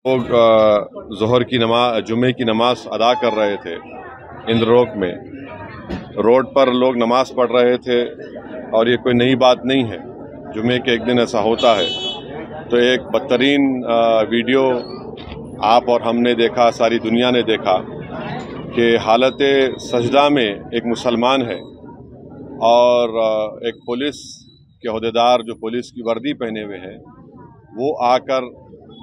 लोग ज़ोहर की नमाज जुमे की नमाज अदा कर रहे थे इंद्रोक में। रोड पर लोग नमाज पढ़ रहे थे और ये कोई नई बात नहीं है, जुमे के एक दिन ऐसा होता है। तो एक बदतरीन वीडियो आप और हमने देखा, सारी दुनिया ने देखा कि हालत सजदा में एक मुसलमान है और एक पुलिस के अहदेदार जो पुलिस की वर्दी पहने हुए हैं वो आकर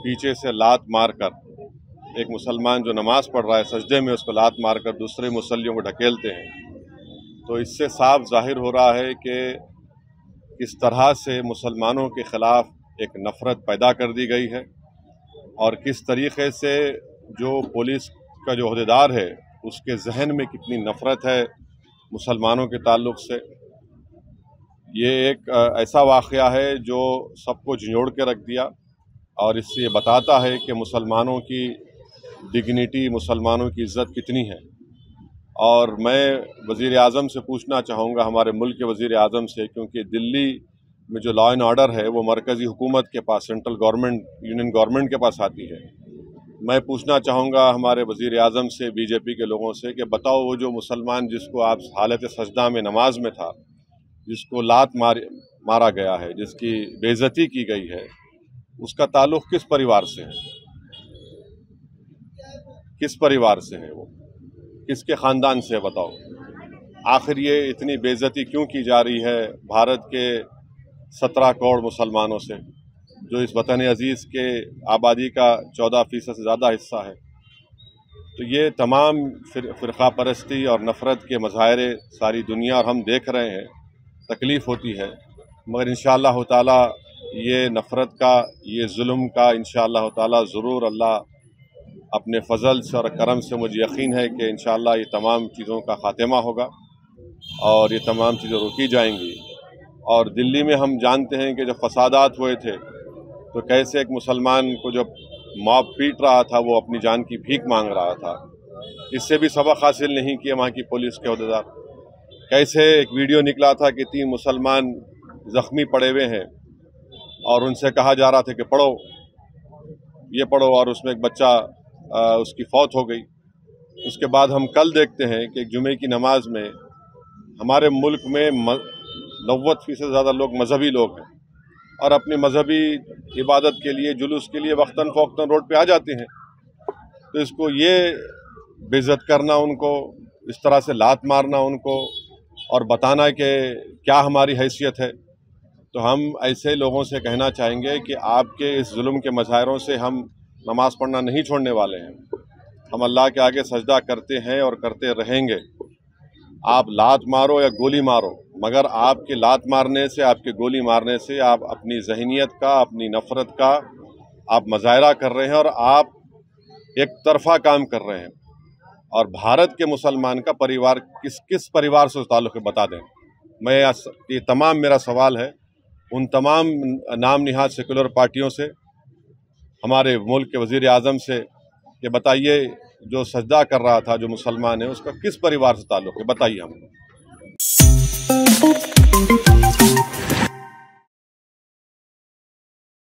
पीछे से लात मारकर एक मुसलमान जो नमाज पढ़ रहा है सजदे में उसको लात मारकर दूसरे मुसल्लियों को ढकेलते हैं। तो इससे साफ जाहिर हो रहा है कि किस तरह से मुसलमानों के ख़िलाफ़ एक नफ़रत पैदा कर दी गई है और किस तरीक़े से जो पुलिस का जो अहदेदार है उसके जहन में कितनी नफ़रत है मुसलमानों के ताल्लुक़ से। ये एक ऐसा वाक़या है जो सबको झंझोड़ के रख दिया और इससे ये बताता है कि मुसलमानों की डिग्निटी, मुसलमानों की इज़्ज़त कितनी है। और मैं वज़ीर आज़म से पूछना चाहूँगा, हमारे मुल्क के वज़ीर आज़म से, क्योंकि दिल्ली में जो लॉ एंड ऑर्डर है वो मरकज़ी हुकूमत के पास, सेंट्रल गवर्नमेंट, यूनियन गवर्नमेंट के पास आती है। मैं पूछना चाहूँगा हमारे वज़ीर आज़म से, बीजेपी के लोगों से, कि बताओ वो जो मुसलमान जिसको आप हालत सजदा में नमाज में था, जिसको लात मारा गया है, जिसकी बेइज्जती की गई है, उसका ताल्लुक़ किस परिवार से है? किस परिवार से है वो? किसके ख़ानदान से है बताओ? आखिर ये इतनी बेइज्जती क्यों की जा रही है भारत के 17 करोड़ मुसलमानों से, जो इस वतन अज़ीज़ के आबादी का 14% से ज़्यादा हिस्सा है? तो ये तमाम फ़िरक़ा परस्ती और नफ़रत के मज़ाहिरे सारी दुनिया और हम देख रहे हैं, तकलीफ़ होती है। मगर इंशाअल्लाह ताला ये नफ़रत का, ये जुल्म का इंशाअल्लाह ताला ज़रूर अल्लाह अपने फ़ज़ल से और करम से, मुझे यकीन है कि इंशाअल्लाह ये तमाम चीज़ों का ख़ात्मा होगा और ये तमाम चीज़ें रोकी जाएंगी। और दिल्ली में हम जानते हैं कि जब फ़सादात हुए थे तो कैसे एक मुसलमान को जब मॉब पीट रहा था वो अपनी जान की भीख मांग रहा था। इससे भी सबक हासिल नहीं किया वहाँ की पुलिस के अहदेदार। कैसे एक वीडियो निकला था कि 3 मुसलमान ज़ख्मी पड़े हुए हैं और उनसे कहा जा रहा था कि पढ़ो, ये पढ़ो, और उसमें एक बच्चा उसकी फौत हो गई। उसके बाद हम कल देखते हैं कि जुमे की नमाज में हमारे मुल्क में 90% से ज़्यादा लोग मजहबी लोग हैं और अपनी मजहबी इबादत के लिए, जुलूस के लिए वक्तन फ़ौक्तन रोड पे आ जाते हैं। तो इसको ये बेइज्जत करना, उनको इस तरह से लात मारना उनको और बताना कि क्या हमारी हैसियत है, तो हम ऐसे लोगों से कहना चाहेंगे कि आपके इस जुल्म के मज़ाहिरों से हम नमाज़ पढ़ना नहीं छोड़ने वाले हैं। हम अल्लाह के आगे सजदा करते हैं और करते रहेंगे। आप लात मारो या गोली मारो, मगर आपके लात मारने से, आपके गोली मारने से आप अपनी ज़हनियत का, अपनी नफ़रत का आप मज़ाहिरा कर रहे हैं और आप एक तरफ़ा काम कर रहे हैं। और भारत के मुसलमान का परिवार किस परिवार से ताल्लुक़ है बता दें। मैं ये तमाम मेरा सवाल है उन तमाम नाम निहाद सेकुलर पार्टियों से, हमारे मुल्क के वज़ीर आज़म से, कि बताइए जो सजदा कर रहा था जो मुसलमान है उसका किस परिवार से ताल्लुक़ है, बताइए हमको।